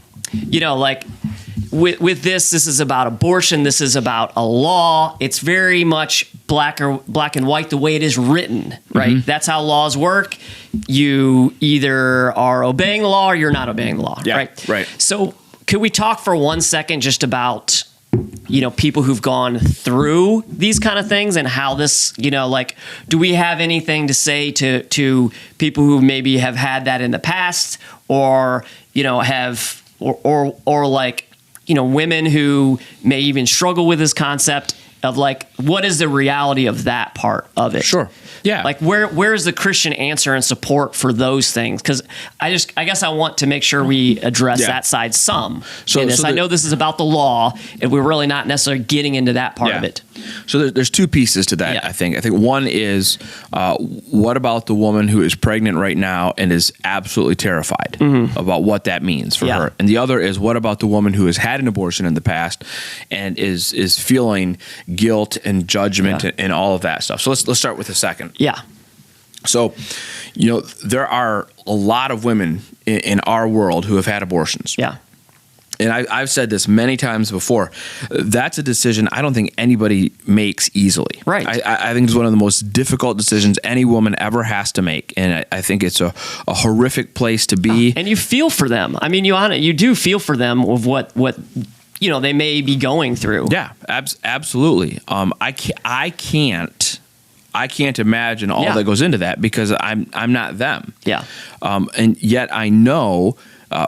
S1: with this is about abortion. This is about a law. It's very much black and white the way it is written, right? Mm-hmm. That's how laws work. You either are obeying the law or you're not obeying the law, right?
S2: Right.
S1: So could we talk for 1 second just about people who've gone through these kind of things and how this, do we have anything to say to people who maybe have had that in the past, or, women who may even struggle with this concept of like, what is the reality of that part of it?
S2: Sure. Yeah.
S1: Like where is the Christian answer and support for those things? Because I guess I want to make sure we address that side some.
S2: So
S1: I know this is about the law, and we're really not necessarily getting into that part of it.
S2: So there's two pieces to that. I think one is what about the woman who is pregnant right now and is absolutely terrified about what that means for her, and the other is what about the woman who has had an abortion in the past and is feeling guilt and judgment and all of that stuff. So let's start with the second.
S1: Yeah.
S2: So, there are a lot of women in our world who have had abortions.
S1: Yeah.
S2: And I've said this many times before. That's a decision I don't think anybody makes easily.
S1: Right.
S2: I think it's one of the most difficult decisions any woman ever has to make. And I think it's a horrific place to be. And
S1: you feel for them. I mean, you do feel for them of what they may be going through.
S2: Yeah, absolutely. I can't imagine all that goes into that because I'm not them.
S1: Yeah.
S2: And yet I know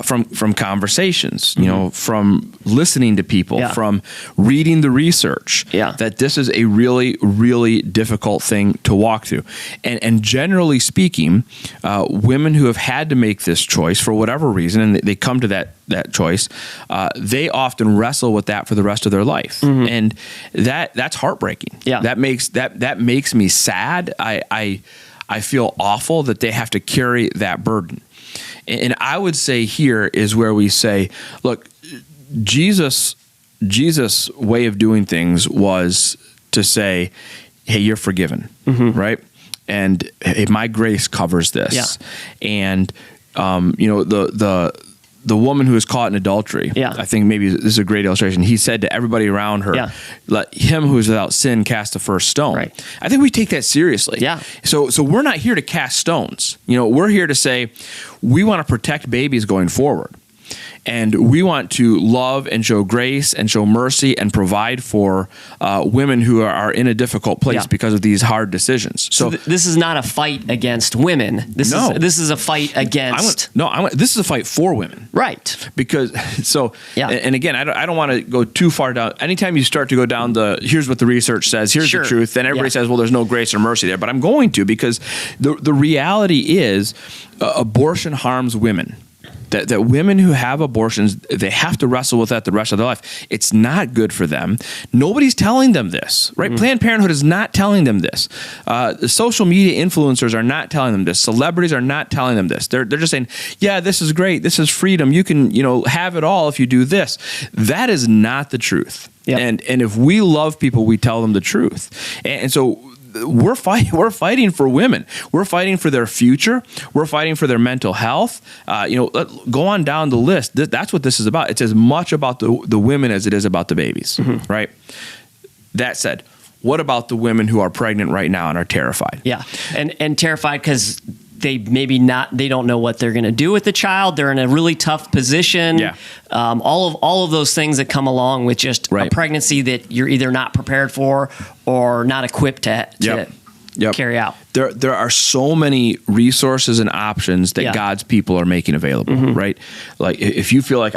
S2: from conversations, from listening to people, from reading the research, that this is a really, really difficult thing to walk through. And generally speaking, women who have had to make this choice for whatever reason, and they come to that choice, they often wrestle with that for the rest of their life. And that's heartbreaking.
S1: Yeah.
S2: That makes me sad. I feel awful that they have to carry that burden. And I would say here is where we say, look, Jesus' way of doing things was to say, hey, you're forgiven, right? And hey, my grace covers this.
S1: Yeah.
S2: And the woman who was caught in adultery, I think maybe this is a great illustration. He said to everybody around her, let him who is without sin cast the first stone.
S1: Right.
S2: I think we take that seriously.
S1: Yeah.
S2: So we're not here to cast stones. We're here to say we want to protect babies going forward. And we want to love and show grace and show mercy and provide for women who are in a difficult place because of these hard decisions. So
S1: this is not a fight against women. This is a fight against.
S2: This is a fight for women.
S1: Right.
S2: Because and again, I don't want to go too far down. Anytime you start to go down here's what the research says, here's the truth, then everybody says, well, there's no grace or mercy there. But I'm going to, because the reality is abortion harms women. That women who have abortions, they have to wrestle with that the rest of their life. It's not good for them. Nobody's telling them this, right? Planned Parenthood is not telling them this. The social media influencers are not telling them this. Celebrities are not telling them this. They're just saying, yeah, this is great. This is freedom. You can, have it all if you do this. That is not the truth. Yep. And if we love people, we tell them the truth. And so we're fighting for women. We're fighting for their future. We're fighting for their mental health. Go on down the list. That's what this is about. It's as much about the women as it is about the babies, right? That said, what about the women who are pregnant right now and are terrified?
S1: Yeah, and terrified because they they don't know what they're going to do with the child. They're in a really tough position. Yeah. All of those things that come along with just a pregnancy that you're either not prepared for or not equipped to carry out.
S2: There are so many resources and options that God's people are making available, right? Like if you feel like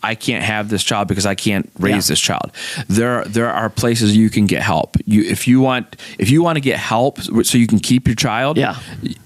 S2: I can't have this child because I can't raise this child. There are places you can get help. If you want to get help so you can keep your child,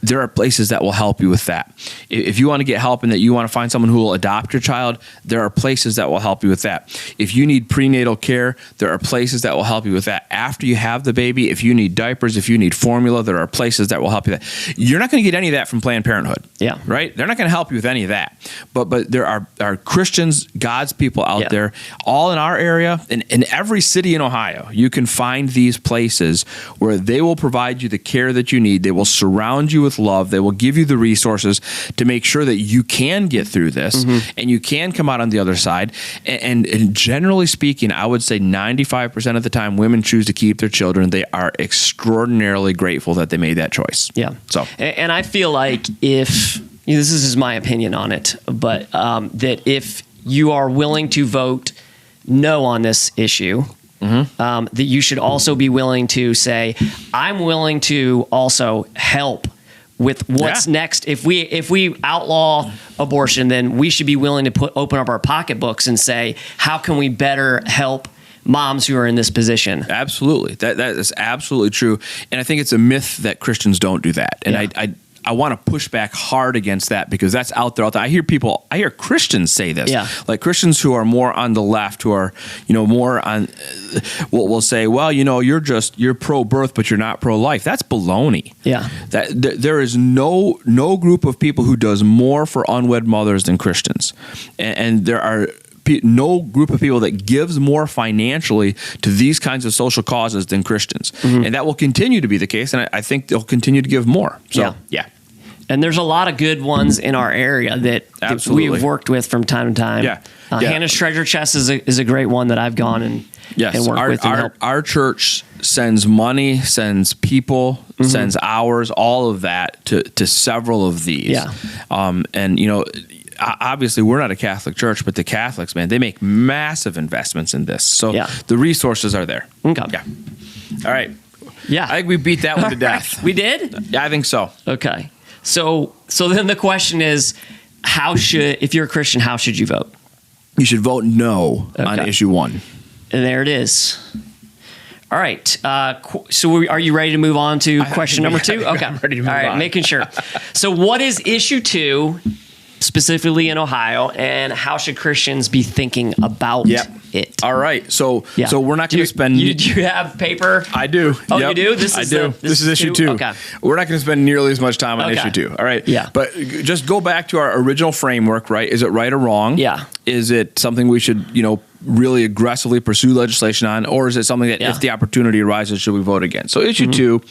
S2: there are places that will help you with that. If you want to get help and that you want to find someone who will adopt your child, there are places that will help you with that. If you need prenatal care, there are places that will help you with that. After you have the baby, if you need diapers, if you need formula, there are places that will help you with that. You're not going to get any of that from Planned Parenthood.
S1: Yeah.
S2: Right? They're not going to help you with any of that. But there are Christians, God's people out there, all in our area, in every city in Ohio. You can find these places where they will provide you the care that you need. They will surround you with love. They will give you the resources to make sure that you can get through this and you can come out on the other side. And generally speaking, I would say 95% of the time women choose to keep their children. They are extraordinarily grateful that they made that choice.
S1: Yeah.
S2: So,
S1: and I feel like this is just my opinion on it, but that if you are willing to vote no on this issue, that you should also be willing to say, I'm willing to also help with what's next. If we outlaw abortion, then we should be willing to open up our pocketbooks and say, how can we better help moms who are in this position.
S2: Absolutely. That is absolutely true. And I think it's a myth that Christians don't do that. And
S1: Yeah.
S2: I want to push back hard against that because that's out there. I hear Christians say this.
S1: Yeah.
S2: Like Christians who are more on the left, who are, more on, will say, well, you're pro-birth, but you're not pro-life. That's baloney.
S1: Yeah.
S2: There is no group of people who does more for unwed mothers than Christians. And there are no group of people that gives more financially to these kinds of social causes than Christians. And that will continue to be the case. And I think they'll continue to give more. So, yeah.
S1: And there's a lot of good ones in our area that we've worked with from time to time.
S2: Yeah.
S1: Hannah's Treasure Chest is a great one that I've gone and worked with. And
S2: our church sends money, sends people, sends hours, all of that to several of these.
S1: Yeah.
S2: And, obviously we're not a Catholic church, but the Catholics, man, they make massive investments in this. So the resources are there.
S1: Okay.
S2: Yeah. All right.
S1: Yeah.
S2: I think we beat that one to death.
S1: We did?
S2: Yeah, I think so.
S1: Okay. So then the question is, if you're a Christian, how should you vote?
S2: You should vote no on issue 1.
S1: And there it is. All right. So are you ready to move on to question number 2? Okay.
S2: I'm ready to move
S1: All right.
S2: on.
S1: Making sure. So what is issue 2, specifically in Ohio, and how should Christians be thinking about it?
S2: All right. So we're not going to spend.
S1: Do you have paper?
S2: I do.
S1: Oh, you do?
S2: This is issue 2.
S1: Okay.
S2: We're not going to spend nearly as much time on issue 2. All right.
S1: Yeah.
S2: But just go back to our original framework, right? Is it right or wrong?
S1: Yeah.
S2: Is it something we should, really aggressively pursue legislation on, or is it something that if the opportunity arises, should we vote against? So issue 2,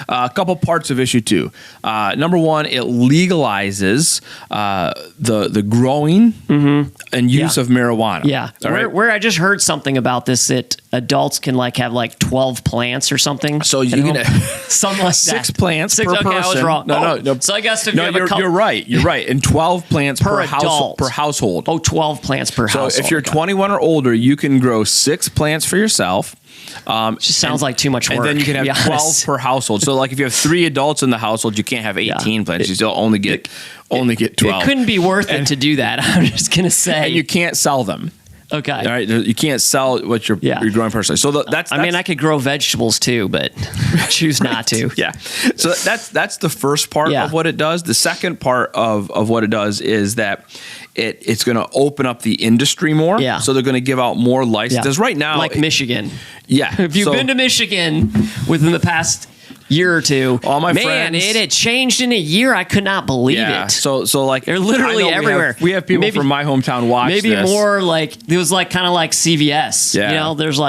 S2: a couple parts of issue 2. Number 1, it legalizes the growing and use of marijuana.
S1: Yeah. Where I just heard something about this, that adults can have 12 plants or something.
S2: So you can
S1: something like
S2: 6
S1: that.
S2: plants per person.
S1: I was wrong.
S2: No.
S1: So I guess if you have
S2: you're right. You're right. And 12 plants per
S1: adult.
S2: household.
S1: Oh, 12 plants per household.
S2: So if you're 21 or older, you can grow 6 plants for yourself.
S1: Just sounds like too much work.
S2: And then you can have 12 per household. So if you have 3 adults in the household, you can't have 18 plants. You still only get 12.
S1: It couldn't be worth it to do that. I'm just going to say.
S2: And you can't sell them.
S1: Okay.
S2: All right. You can't sell what you're growing personally. So that's.
S1: I mean, I could grow vegetables too, but choose not to.
S2: Yeah. So that's the first part of what it does. The second part of what it does is that it's going to open up the industry more.
S1: Yeah.
S2: So they're going to give out more licenses. Right now,
S1: like Michigan.
S2: Yeah.
S1: If you've been to Michigan within the past year or two,
S2: all my friends,
S1: it had changed in a year. I could not believe it.
S2: So
S1: they're literally everywhere.
S2: We have people from my hometown watch
S1: maybe
S2: this.
S1: More it was kind of like CVS.
S2: Yeah.
S1: There's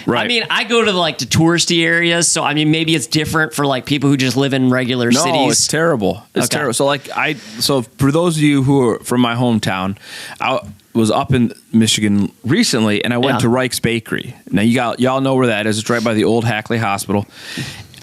S2: Right.
S1: I mean, I go to the touristy areas, so I mean, maybe it's different for people who just live in regular cities.
S2: No, it's terrible. It's terrible. So for those of you who are from my hometown, I was up in Michigan recently, and I went to Reich's Bakery. Now y'all know where that is. It's right by the old Hackley Hospital.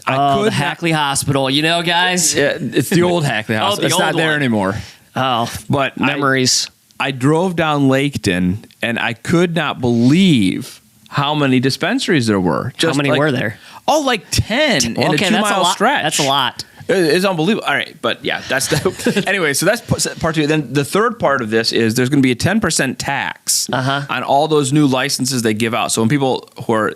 S1: The Hackley Hospital, guys.
S2: Yeah, it's the old Hackley Hospital. It's not there anymore.
S1: Oh,
S2: but
S1: memories.
S2: I drove down Laketon, and I could not believe how many dispensaries there were.
S1: How many were there?
S2: 10 in a 2-mile stretch.
S1: That's a lot.
S2: It's unbelievable. All right, but that's anyway. So that's part 2. Then the third part of this is there's going to be a 10% tax on all those new licenses they give out. So when people who are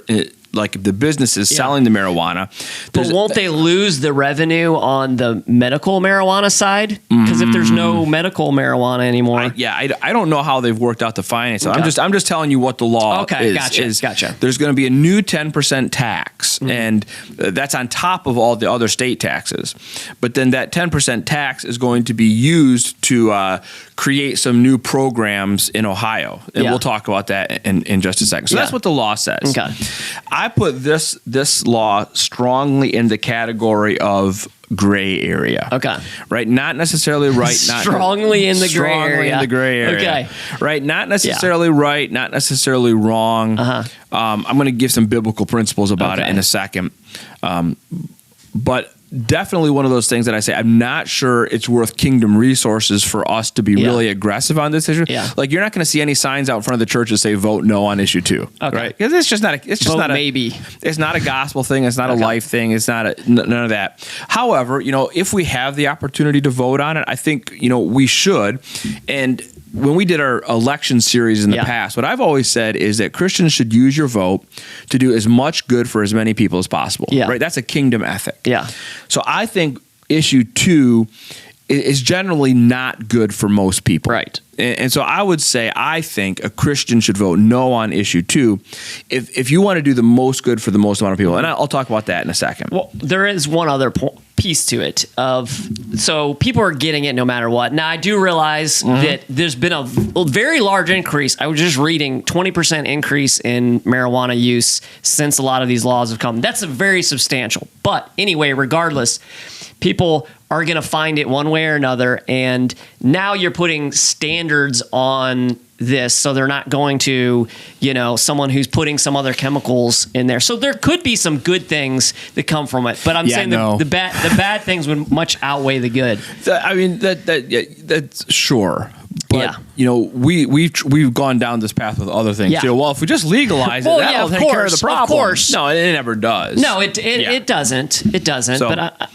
S2: the businesses selling the marijuana,
S1: but won't they lose the revenue on the medical marijuana side? Because if there's no medical marijuana anymore,
S2: I don't know how they've worked out the finance. Okay. I'm just telling you what the law is.
S1: Gotcha.
S2: There's going to be a new 10% tax, and that's on top of all the other state taxes. But then that 10% tax is going to be used to create some new programs in Ohio, and we'll talk about that in just a second. So that's what the law says.
S1: Okay.
S2: I put this law strongly in the category of gray area.
S1: Okay.
S2: Right? Not necessarily right.
S1: Strongly in the gray area.
S2: Strongly in the gray area.
S1: Okay.
S2: Right? Not necessarily right, not necessarily wrong. I'm going to give some biblical principles about it in a second. But definitely one of those things that I say, I'm not sure it's worth kingdom resources for us to be really aggressive on this issue.
S1: Yeah.
S2: You're not going to see any signs out in front of the church that say vote no on issue 2.
S1: Okay.
S2: Right? Because it's just not
S1: maybe.
S2: It's not a gospel thing. It's not a life thing. It's not none of that. However, if we have the opportunity to vote on it, I think, we should. And when we did our election series in the past, what I've always said is that Christians should use your vote to do as much good for as many people as possible.
S1: Yeah.
S2: Right? That's a kingdom ethic.
S1: Yeah.
S2: So I think issue 2 is generally not good for most people.
S1: Right.
S2: And so I would say I think a Christian should vote no on issue 2 if you want to do the most good for the most amount of people. And I'll talk about that in a second.
S1: Well, there is one other piece to it so people are getting it no matter what. Now I do realize that there's been a very large increase. I was just reading 20% increase in marijuana use since a lot of these laws have come. That's a very substantial. But anyway, regardless, people are going to find it one way or another. And now you're putting standards on this, so they're not going to, someone who's putting some other chemicals in there. So there could be some good things that come from it. But I'm saying the bad things would much outweigh the good.
S2: I mean, that's sure. But, we've gone down this path with other things too. Well, if we just legalize it, that'll take care of the problem.
S1: Of course.
S2: No, it never does.
S1: No, it doesn't. It doesn't. So, but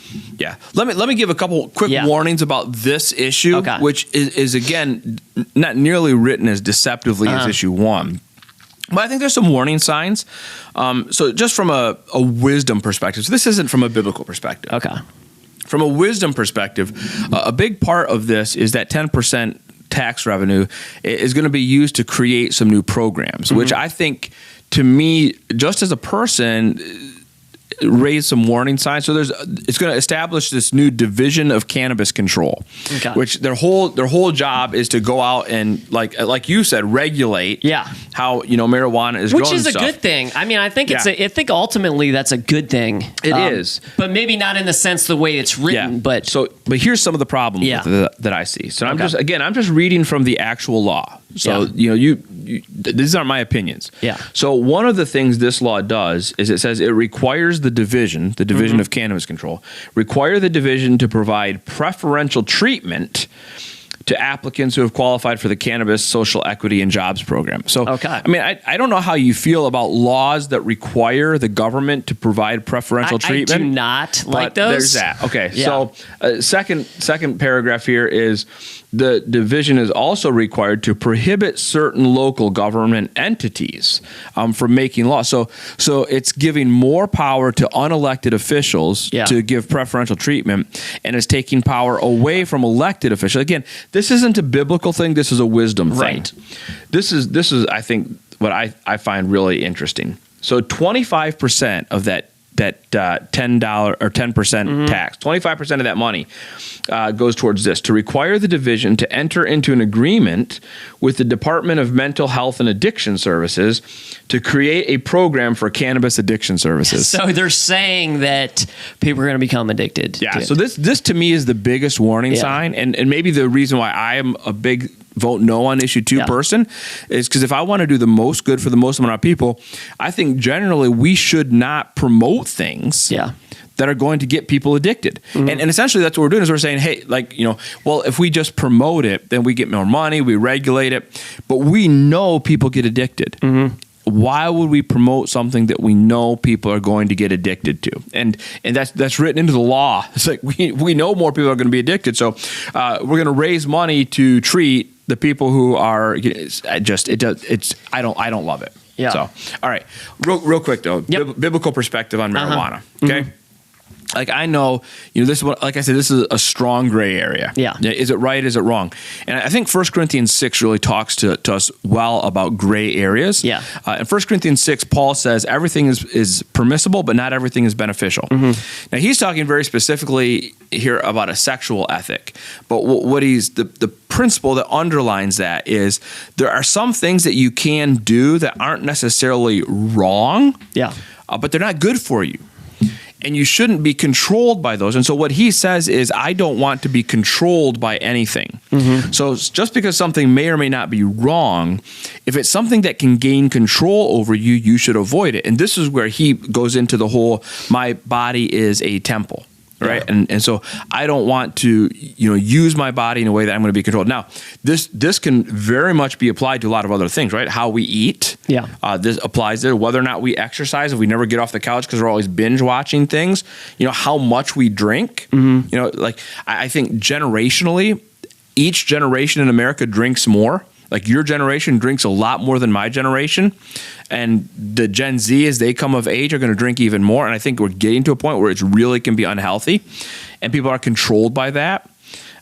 S2: let me give a couple quick warnings about this issue, which is again not nearly written as deceptively as issue 1. But I think there's some warning signs. So just from a wisdom perspective, so this isn't from a biblical perspective.
S1: Okay.
S2: From a wisdom perspective, a big part of this is that 10% tax revenue is going to be used to create some new programs, which I think, to me, just as a person, raise some warning signs. So it's going to establish this new division of cannabis control, which their whole job is to go out and like you said, regulate how marijuana is
S1: which
S2: grown,
S1: is a good thing. I mean, I think I think ultimately that's a good thing.
S2: It is,
S1: but maybe not in the sense the way it's written. But
S2: here's some of the problems that I see. So I'm just reading from the actual law. So these aren't my opinions.
S1: Yeah.
S2: So one of the things this law does is it says it requires the division of cannabis control, require the division to provide preferential treatment to applicants who have qualified for the Cannabis Social Equity and Jobs Program. So, I mean, I don't know how you feel about laws that require the government to provide preferential treatment.
S1: I do not like those.
S2: There's that. Okay, so second paragraph here is the division is also required to prohibit certain local government entities from making laws. So it's giving more power to unelected officials to give preferential treatment, and it's taking power away from elected officials. Again, this isn't a biblical thing. This is a wisdom thing.
S1: Right.
S2: This is I think what I find really interesting. So 25% of that $10 or 10% tax, 25% of that money goes towards this, to require the division to enter into an agreement with the Department of Mental Health and Addiction Services to create a program for cannabis addiction services.
S1: So they're saying that people are going to become addicted.
S2: Yeah. So this to me is the biggest warning sign, and maybe the reason why I am a big vote no on issue 2 person is because if I want to do the most good for the most amount of people, I think generally we should not promote things that are going to get people addicted. And essentially that's what we're doing is we're saying, hey, well, if we just promote it, then we get more money, we regulate it, but we know people get addicted. Why would we promote something that we know people are going to get addicted to? And that's written into the law. It's like we know more people are going to be addicted, so we're going to raise money to treat the people who are I don't love it. Yeah. So all right, real quick though, biblical perspective on marijuana. Okay. Like I know, this is what, like I said, this is a strong gray area.
S1: Yeah.
S2: Is it right? Is it wrong? And I think 1 Corinthians 6 really talks to us well about gray areas.
S1: Yeah.
S2: In 1 Corinthians 6, Paul says everything is permissible, but not everything is beneficial. Now he's talking very specifically here about a sexual ethic. But what the principle that underlines that is there are some things that you can do that aren't necessarily wrong.
S1: Yeah.
S2: But they're not good for you. And you shouldn't be controlled by those. And so what he says is, I don't want to be controlled by anything. So just because something may or may not be wrong, if it's something that can gain control over you, you should avoid it. And this is where he goes into the whole, my body is a temple. Right. Yeah. And so I don't want to, use my body in a way that I'm going to be controlled. Now, this can very much be applied to a lot of other things, right? How we eat. Yeah. This applies there. Whether or not we exercise, if we never get off the couch because we're always binge watching things, how much we drink. I think generationally, each generation in America drinks more. Like your generation drinks a lot more than my generation. And the Gen Z, as they come of age, are going to drink even more. And I think we're getting to a point where it really can be unhealthy. And people are controlled by that.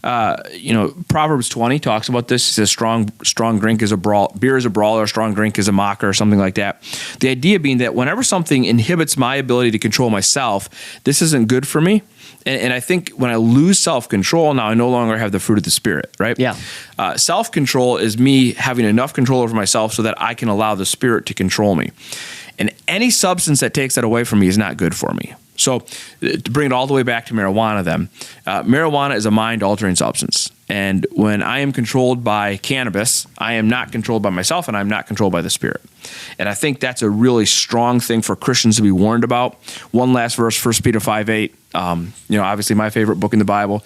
S2: Proverbs 20 talks about this. It says strong drink is a brawl, beer is a brawler, strong drink is a mocker, or something like that. The idea being that whenever something inhibits my ability to control myself, this isn't good for me. And I think when I lose self-control, now I no longer have the fruit of the Spirit, right?
S1: Yeah.
S2: Self-control is me having enough control over myself so that I can allow the Spirit to control me. And any substance that takes that away from me is not good for me. So to bring it all the way back to marijuana then, marijuana is a mind-altering substance. And when I am controlled by cannabis, I am not controlled by myself and I'm not controlled by the Spirit. And I think that's a really strong thing for Christians to be warned about. One last verse, 1 Peter 5:8, obviously my favorite book in the Bible,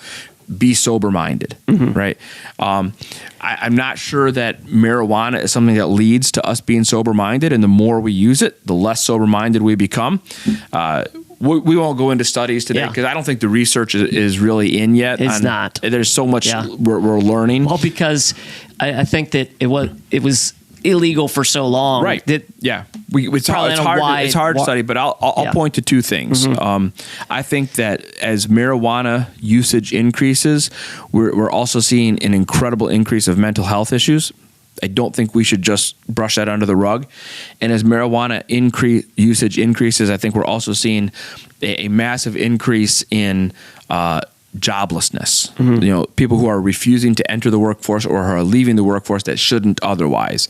S2: be sober-minded, right? I'm not sure that marijuana is something that leads to us being sober-minded, and the more we use it, the less sober-minded we become. We won't go into studies today because I don't think the research is really in yet.
S1: It's not.
S2: There's so much we're learning.
S1: Well, because I think that it was illegal for so long.
S2: Right. It's hard to study, but I'll point to two things. I think that as marijuana usage increases, we're also seeing an incredible increase of mental health issues. I don't think we should just brush that under the rug. And as marijuana usage increases, I think we're also seeing a massive increase in joblessness. People who are refusing to enter the workforce or are leaving the workforce that shouldn't otherwise.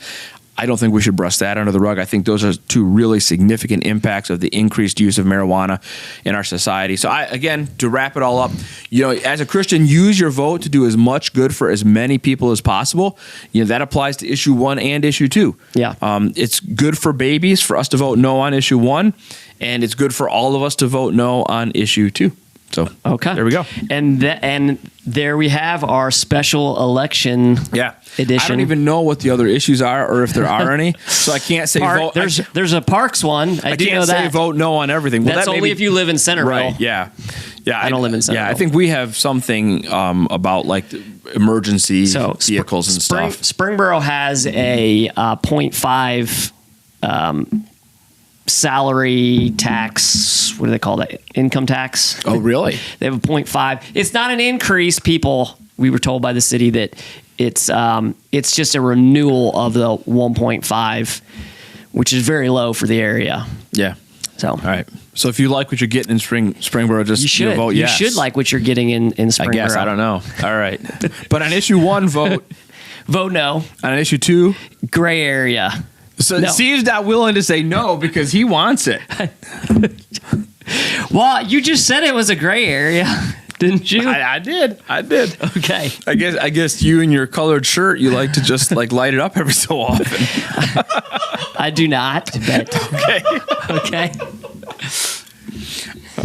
S2: I don't think we should brush that under the rug. I think those are two really significant impacts of the increased use of marijuana in our society. So again, to wrap it all up, as a Christian, use your vote to do as much good for as many people as possible. That applies to issue 1 and issue 2.
S1: Yeah.
S2: It's good for babies for us to vote no on issue 1, and it's good for all of us to vote no on issue 2. So there we go.
S1: And there we have our special election edition.
S2: I don't even know what the other issues are or if there are any. So I can't say vote.
S1: There's a Parks one. I can't say
S2: vote no on everything. Well,
S1: that's only if you live in Centerville.
S2: Right. Yeah.
S1: I don't live in Centerville.
S2: Yeah, I think we have something about like emergency vehicles and stuff.
S1: Springboro has a 0.5 salary tax. What do they call that? Income tax.
S2: Oh, really?
S1: They have a 0.5. It's not an increase, people. We were told by the city that it's just a renewal of the 1.5, which is very low for the area.
S2: Yeah.
S1: So,
S2: all right. So if you like what you're getting in Springboro, just vote yes.
S1: You should like what you're getting in Springboro.
S2: I guess. I don't know. All right. But on issue 1, vote
S1: no.
S2: On issue 2,
S1: gray area.
S2: So Steve's not willing to say no because he wants it.
S1: Well, you just said it was a gray area, didn't you?
S2: I did.
S1: Okay.
S2: I guess you and your colored shirt, you like to just like light it up every so often.
S1: I do not. But okay.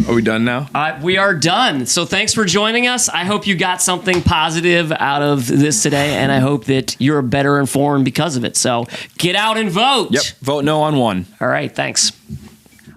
S2: Are we done now?
S1: We are done. So thanks for joining us. I hope you got something positive out of this today, and I hope that you're better informed because of it. So get out and vote.
S2: Yep. Vote no on 1.
S1: All right. Thanks.